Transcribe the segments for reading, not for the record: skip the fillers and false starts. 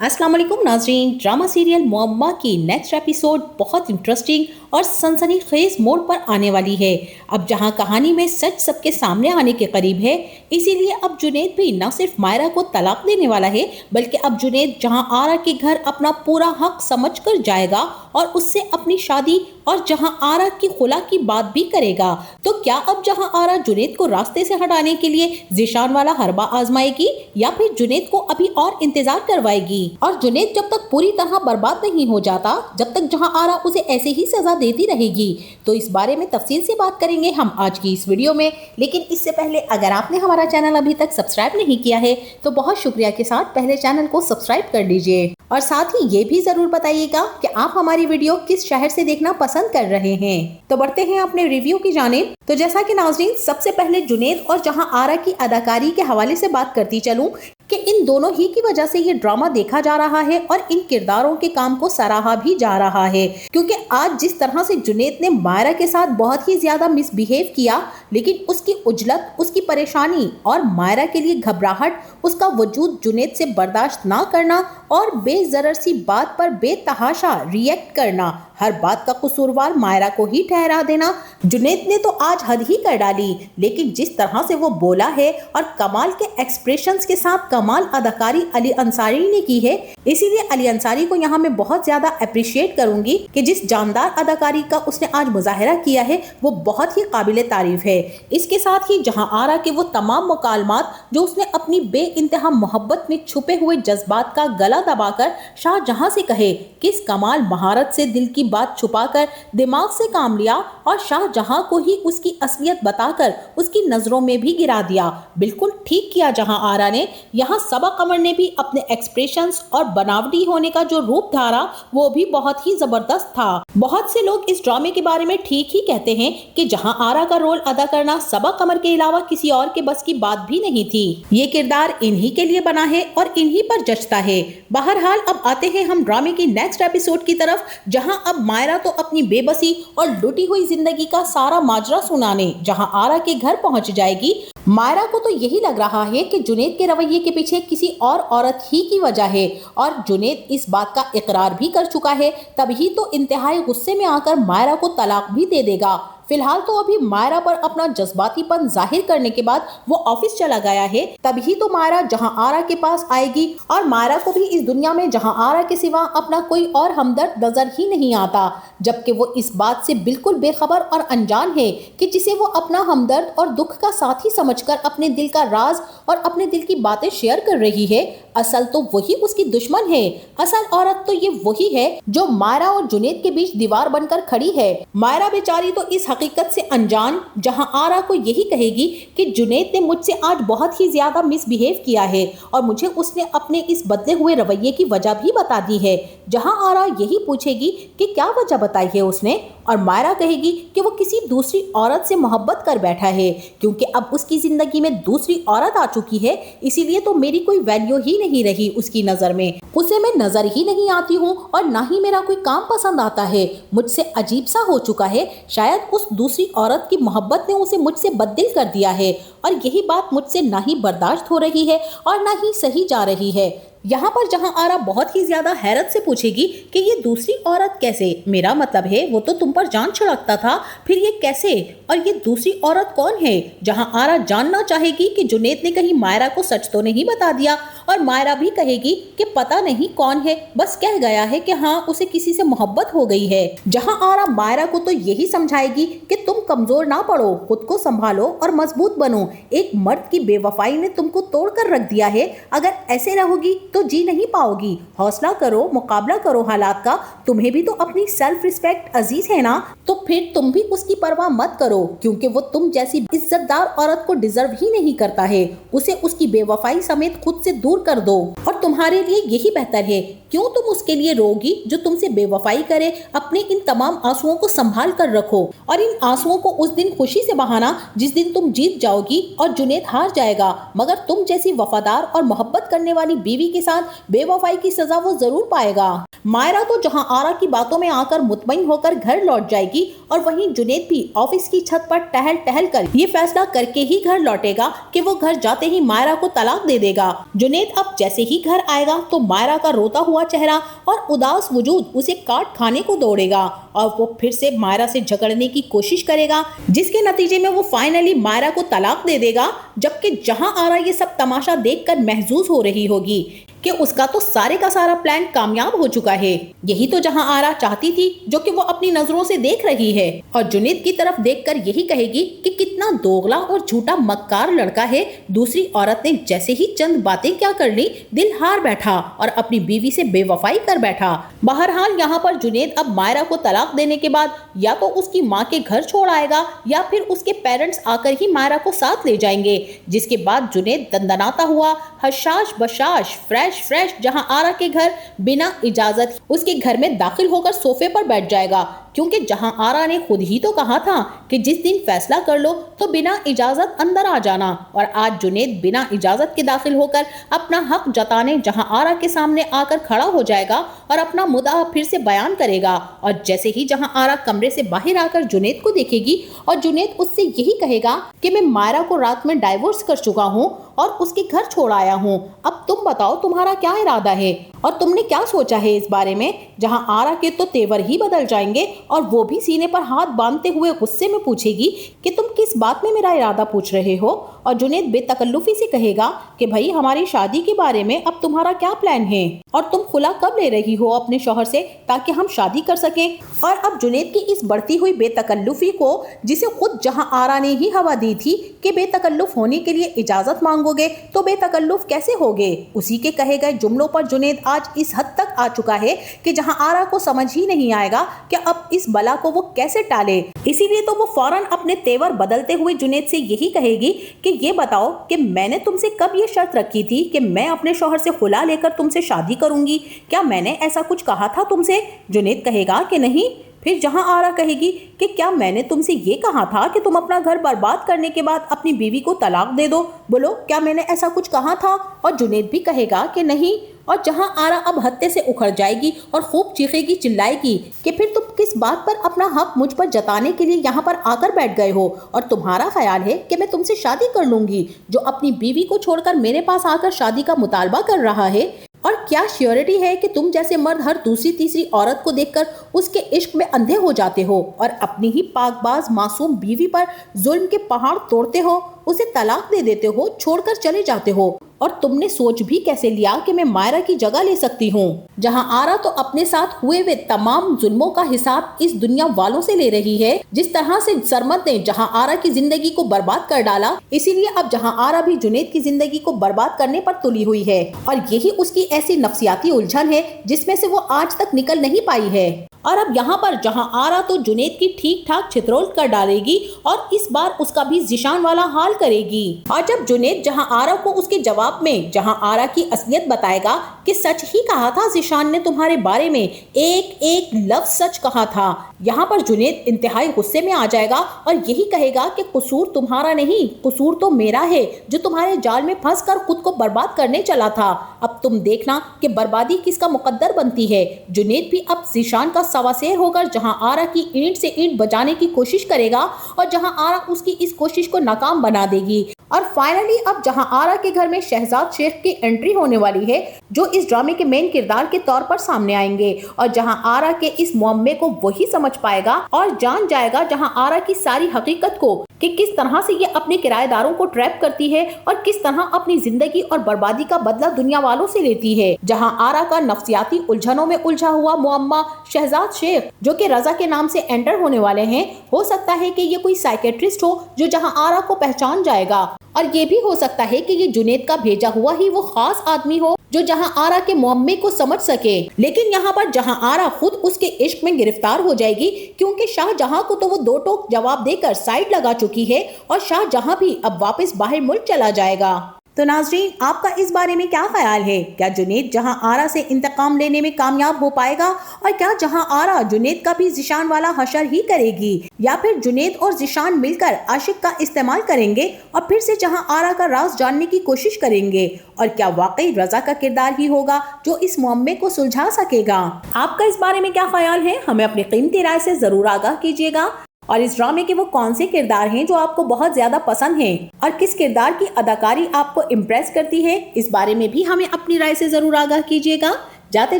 अस्सलाम वालेकुम नाज़रीन। ड्रामा सीरियल मुअम्मा की नेक्स्ट एपिसोड बहुत इंटरेस्टिंग और सनसनीखेज मोड़ पर आने वाली है। अब जहां कहानी में सच सबके सामने आने के करीब है, इसीलिए अब जुनैद भी न सिर्फ मायरा को तलाक देने वाला है, बल्कि अब जुनैद जहां आरा के घर अपना पूरा हक समझकर जाएगा और उससे अपनी शादी और जहां आरा की खुला की बात भी करेगा। तो क्या अब जहां आरा जुनैद को रास्ते से हटाने के लिए ज़ीशान वाला हरबा आजमाएगी या फिर जुनैद को अभी और इंतजार करवाएगी? और जुनैद जब तक पूरी तरह बर्बाद नहीं हो जाता, जब तक जहां आरा उसे ऐसे ही सजा देती रहेगी। तो इस बारे में तफसील से बात करेंगे हम आज की इस वीडियो में। लेकिन इससे पहले अगर आपने हमारा चैनल अभी तक सब्सक्राइब नहीं किया है तो बहुत शुक्रिया के साथ पहले चैनल को सब्सक्राइब कर लीजिए और साथ ही ये भी जरूर बताइएगा कि आप हमारी वीडियो किस शहर से देखना पसंद कर रहे हैं। तो बढ़ते हैं अपने रिव्यू की जानिब। तो जैसा कि नाज़रीन, सबसे पहले जुनैद और जहां आरा की अदाकारी के हवाले से बात करती चलूं कि इन दोनों ही की वजह से ये ड्रामा देखा जा रहा है और इन किरदारों के काम को सराहा भी जा रहा है। क्योंकि आज जिस तरह से जुनैद ने मायरा के साथ बहुत ही ज्यादा मिसबिहेव किया, लेकिन उसकी उजलत, उसकी परेशानी और मायरा के लिए घबराहट, उसका वजूद जुनैद से बर्दाश्त ना करना और बेजरर सी बात पर बेतहाशा रिएक्ट करना, हर बात का कसूरवार मायरा को ही ठहरा देना, जुनैद ने तो आज हद ही कर डाली। लेकिन जिस तरह से वो बोला है और कमाल के एक्सप्रेशंस के साथ कमाल अदाकारी अली अंसारी ने की है, इसीलिए अली अंसारी को यहाँ मैं बहुत ज्यादा अप्रिशिएट करूंगी कि जिस जानदार अदाकारी का उसने आज मुजाहरा किया है वो बहुत ही काबिले तारीफ है। इसके साथ ही जहाँ आरा के वो तमाम मुकालमात जो उसने अपनी बेइंतहा मोहब्बत में छुपे हुए जज्बात का गला दबाकर शाहजहां से कहे, किस कमाल महारत से दिल की बात छुपाकर दिमाग से काम लिया और शाहजहां को ही उसकी असलियत बताकर उसकी नजरों में भी गिरा दिया। बिल्कुल ठीक किया जहां आरा ने। यहाँ सबा कमर ने भी अपने एक्सप्रेशंस और बनावटी होने का जो रूप धारा वो भी बहुत ही जबरदस्त था। बहुत से लोग इस ड्रामे के बारे में ठीक ही कहते हैं कि जहां आरा का रोल अदा करना सबा कमर के अलावा किसी और के बस की बात भी नहीं थी। ये किरदार इन्हीं के लिए बना है और इन्हीं पर जचता है। बहरहाल अब आते हैं हम ड्रामे की नेक्स्ट एपिसोड की तरफ, जहां अब मायरा तो अपनी बेबसी और लुटी हुई जिंदगी का सारा माजरा सुनाने जहां आरा के घर पहुंच जाएगी। मायरा को तो यही लग रहा है कि जुनैद के रवैये के पीछे किसी और औरत ही की वजह है और जुनैद इस बात का इकरार भी कर चुका है, तभी तो इंतहाई गुस्से में आकर मायरा को तलाक भी दे देगा। फिलहाल तो अभी मायरा पर अपना जज्बातीपन जाहिर करने के बाद वो ऑफिस चला गया है, तभी तो मायरा जहां आरा के पास आएगी और मायरा को भी इस दुनिया में जहां आरा के सिवा अपना कोई और हमदर्द नजर ही नहीं आता, जबकि वो इस बात से बिल्कुल बेखबर और अनजान है कि जिसे वो अपना हमदर्द और दुख का साथी समझकर अपने दिल का राज और अपने दिल की बातें शेयर कर रही है, असल तो वही उसकी दुश्मन है। असल औरत तो ये वही है जो मायरा और जुनैद के बीच दीवार बनकर खड़ी है। मायरा बेचारी तो इस हकीकत से अनजान, जहां आरा को यही कहेगी कि जुनैद ने मुझसे आज बहुत ही ज्यादा मिसबिहेव किया है और मुझे उसने अपने इस बदले हुए रवैये की वजह भी बता दी है, जहां आरा यही पूछेगी कि क्या वजह बताई है उसने, और मायरा कहेगी कि वो किसी दूसरी औरत से मोहब्बत कर बैठा है, क्योंकि अब उसकी जिंदगी में दूसरी औरत आ चुकी है, इसीलिए तो मेरी कोई वैल्यू ही नहीं रही उसकी नजर में, उसे मैं नजर ही नहीं आती हूँ और ना ही मेरा कोई काम पसंद आता है, मुझसे अजीब सा हो चुका है, शायद उस दूसरी औरत की मोहब्बत ने उसे मुझसे बददिल कर दिया है और यही बात मुझसे ना ही बर्दाश्त हो रही है और ना ही सही जा रही है। यहाँ पर जहाँ आरा बहुत ही ज्यादा हैरत से पूछेगी कि ये दूसरी औरत कैसे, मेरा मतलब है वो तो तुम पर जान छिड़कता था, फिर ये कैसे, और ये दूसरी औरत कौन है? जहाँ आरा जानना चाहेगी कि जुनैद ने कहीं मायरा को सच तो नहीं बता दिया, और मायरा भी कहेगी कि पता नहीं कौन है, बस कह गया है कि हाँ उसे किसी से मोहब्बत हो गई है। जहाँ आरा मायरा को तो यही समझाएगी कि तुम कमजोर ना पड़ो, खुद को संभालो और मजबूत बनो, एक मर्द की बेवफाई ने तुमको तोड़ कर रख दिया है, अगर ऐसे रहोगी तो जी नहीं पाओगी, हौसला करो, मुकाबला करो हालात का, तुम्हें भी तो अपनी सेल्फ रिस्पेक्ट अजीज है ना, तो फिर तुम भी उसकी परवाह मत करो, क्योंकि वो तुम जैसी इज्जतदार औरत को डिजर्व ही नहीं करता है, उसे उसकी बेवफाई समेत खुद से दूर कर दो और तुम्हारे लिए यही बेहतर है। क्यों तुम उसके लिए रोगी जो तुमसे बेवफाई करे? अपने इन तमाम आंसुओं को संभाल कर रखो और इन आंसुओं को उस दिन खुशी से बहाना जिस दिन तुम जीत जाओगी और जुनैद हार जाएगा, मगर तुम जैसी वफादार और मोहब्बत करने वाली बीवी के साथ बेवफाई की सजा वो जरूर पाएगा। मायरा तो जहां आरा की बातों में आकर मुतमईन होकर घर लौट जाएगी और वहीं जुनैद भी ऑफिस की छत पर टहल टहल कर ये फैसला करके ही घर लौटेगा कि वो घर जाते ही मायरा को तलाक दे देगा। जुनैद अब जैसे ही घर आएगा तो मायरा का रोता हुआ चेहरा और उदास वजूद उसे काट खाने को दौड़ेगा और वो फिर से मायरा से झगड़ने की कोशिश करेगा, जिसके नतीजे में वो फाइनली मायरा को तलाक दे देगा। जबकि जहां आरा ये सब तमाशा देखकर महजूज हो रही होगी कि उसका तो सारे का सारा प्लान कामयाब हो चुका है। यही तो जहां आरा चाहती थी, जो कि वो अपनी नजरों से देख रही है और जुनैद की तरफ देखकर यही कहेगी कि कितना दोगला और झूठा मक्कार लड़का है। दूसरी औरत ने जैसे ही चंद बातें क्या कर ली, दिल हार बैठा और अपनी बीवी से बेवफाई कर बैठा। बहरहाल यहाँ पर जुनैद अब मायरा को तलाक देने के बाद या तो उसकी माँ के घर छोड़ आएगा या फिर उसके पेरेंट्स आकर ही मायरा को साथ ले जाएंगे, जिसके बाद जुनैद दंदनाता हुआ हशाश बशाश फ्रेश जहां आरा के घर बिना इजाजत उसके घर में दाखिल होकर सोफे पर बैठ जाएगा, क्योंकि जहां आरा ने खुद ही तो कहा था कि जिस दिन फैसला कर लो तो बिना इजाजत अंदर आ जाना। और आज जुनैद बिना इजाजत के दाखिल होकर अपना हक जताने जहां आरा के सामने आकर खड़ा हो जाएगा और अपना मुद्दा फिर से बयान करेगा। और जैसे ही जहां आरा कमरे से बाहर आकर जुनैद को देखेगी और जुनैद उससे यही कहेगा कि मैं मायरा को रात में डाइवोर्स कर चुका हूँ और उसके घर छोड़ आया हूँ, अब तुम बताओ तुम्हारा क्या इरादा है और तुमने क्या सोचा है इस बारे में। जहां आरा के तो तेवर ही बदल जाएंगे और वो भी सीने पर हाथ बांधते हुए गुस्से में पूछेगी कि तुम किस बात में मेरा इरादा पूछ रहे हो। और जुनैद बेतकल्लुफी से कहेगा कि भाई हमारी शादी के बारे में अब तुम्हारा क्या प्लान है और तुम खुला कब ले रही हो अपने शौहर से ताकि हम शादी कर सकें। और अब जुनैद की इस बढ़ती हुई बेतकल्लुफी को, जिसे खुद जहां आरा ने ही हवा दी थी कि बेतकल्लुफ होने के लिए इजाजत मांगोगे तो बेतकल्लुफ कैसे होगे, उसी के कहे गए जुमलों पर जुनैद आज इस हद तक आ चुका है कि जहां आरा को समझ ही नहीं आएगा कि अब इस बला को वो कैसे टाले। इसीलिए तो वो फौरन अपने तेवर बदलते हुए जुनैद से यही कहेगी कि ये बताओ कि मैंने तुमसे कब ये शर्त रखी थी कि मैं अपने शौहर से खुला लेकर तुमसे शादी करूंगी, क्या मैंने ऐसा कुछ कहा था तुमसे। जुनैद कहेगा कि नहीं। फिर जहां आरा कहेगी कि क्या मैंने तुमसे ये कहा था कि तुम अपना घर बर्बाद करने के बाद अपनी बीवी को तलाक दे दो, बोलो क्या मैंने ऐसा कुछ कहा था। और जुनैद भी कहेगा कि नहीं। और जहां आरा अब हत्ते से उखड़ जाएगी और खूब चीखेगी चिल्लाएगी कि फिर तुम किस बात पर अपना हक मुझ पर जताने के लिए यहाँ पर आकर बैठ गए हो और तुम्हारा ख्याल है कि मैं तुमसे शादी कर लूंगी, जो अपनी बीवी को छोड़कर मेरे पास आकर शादी का मुतालबा कर रहा है। और क्या श्योरिटी है कि तुम जैसे मर्द हर दूसरी तीसरी औरत को देखकर उसके इश्क में अंधे हो जाते हो और अपनी ही पाकबाज मासूम बीवी पर जुल्म के पहाड़ तोड़ते हो, उसे तलाक दे देते हो, छोड़कर चले जाते हो। और तुमने सोच भी कैसे लिया कि मैं मायरा की जगह ले सकती हूँ। जहां आरा तो अपने साथ हुए वे तमाम जुल्मों का हिसाब इस दुनिया वालों से ले रही है। जिस तरह से सरमद ने जहां आरा की जिंदगी को बर्बाद कर डाला, इसीलिए अब जहां आरा भी जुनैद की जिंदगी को बर्बाद करने पर तुली हुई है और यही उसकी ऐसी नफ्सियाती उलझन है जिसमें से वो आज तक निकल नहीं पाई है। और अब यहाँ पर जहां आरा तो जुनैद की ठीक ठाक छितरोल कर डालेगी और इस बार उसका भी जिशान वाला हाल करेगी। और जब जुनैद जहां आरा को उसके जवाब में जहां आरा की असलियत बताएगा कि सच ही कहा था जिशान ने तुम्हारे बारे में, एक एक लफ्ज सच कहा था, यहाँ पर जुनैद इंतहाई गुस्से में आ जाएगा और यही कहेगा कि कसूर तुम्हारा नहीं, कसूर तो मेरा है जो तुम्हारे जाल में फंस कर खुद को बर्बाद करने चला था। अब तुम देखना कि बर्बादी किसका मुकद्दर बनती है। जुनैद भी अब जिशान का सवासेर होकर जहां आरा की ईंट से ईंट बजाने की कोशिश करेगा और जहां आरा उसकी इस कोशिश को नाकाम बना देगी। और फाइनली अब जहां आरा के घर में शहजाद शेख की एंट्री होने वाली है, जो इस ड्रामे के मेन किरदार के तौर पर सामने आएंगे और जहां आरा के इस मुअम्मे को वही समझ पाएगा और जान जाएगा जहां आरा की सारी हकीकत को कि किस तरह से ये अपने किराएदारों को ट्रैप करती है और किस तरह अपनी जिंदगी और बर्बादी का बदला दुनिया वालों से लेती है। जहां आरा का नफ्सियाती उलझनों में उलझा हुआ मुअम्मा शहजाद शेख, जो कि रजा के नाम से एंटर होने वाले हैं, हो सकता है कि ये कोई साइकेट्रिस्ट हो जो जहां आरा को पहचान जाएगा और ये भी हो सकता है कि ये जुनैद का भेजा हुआ ही वो खास आदमी हो जो जहां आरा के मुअम्मे को समझ सके। लेकिन यहाँ पर जहां आरा खुद उसके इश्क में गिरफ्तार हो जाएगी, क्योंकि शाहजहां को तो वो दो टोक जवाब देकर साइड लगा चुकी है और शाहजहां भी अब वापस बाहर मुल्क चला जाएगा। तो नाजरीन, आपका इस बारे में क्या ख्याल है? क्या जुनैद जहां आरा से इंतकाम लेने में कामयाब हो पाएगा, और क्या जहां आरा जुनैद का भी ज़ीशान वाला हशर ही करेगी, या फिर जुनैद और ज़ीशान मिलकर आशिक का इस्तेमाल करेंगे और फिर से जहां आरा का राज जानने की कोशिश करेंगे? और क्या वाकई रजा का किरदार ही होगा जो इस मुअम्मे को सुलझा सकेगा? आपका इस बारे में क्या ख्याल है? हमें अपनी कीमती राय से जरूर आगाह कीजिएगा। और इस ड्रामे के वो कौन से किरदार हैं जो आपको बहुत ज्यादा पसंद हैं, और किस किरदार की अदाकारी आपको इम्प्रेस करती है, इस बारे में भी हमें अपनी राय से जरूर आगाह कीजिएगा। जाते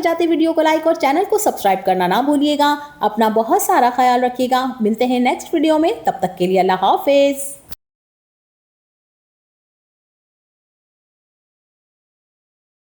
जाते वीडियो को लाइक और चैनल को सब्सक्राइब करना ना भूलिएगा। अपना बहुत सारा ख्याल रखिएगा। मिलते हैं नेक्स्ट वीडियो में, तब तक के लिए अल्लाह हाफिज।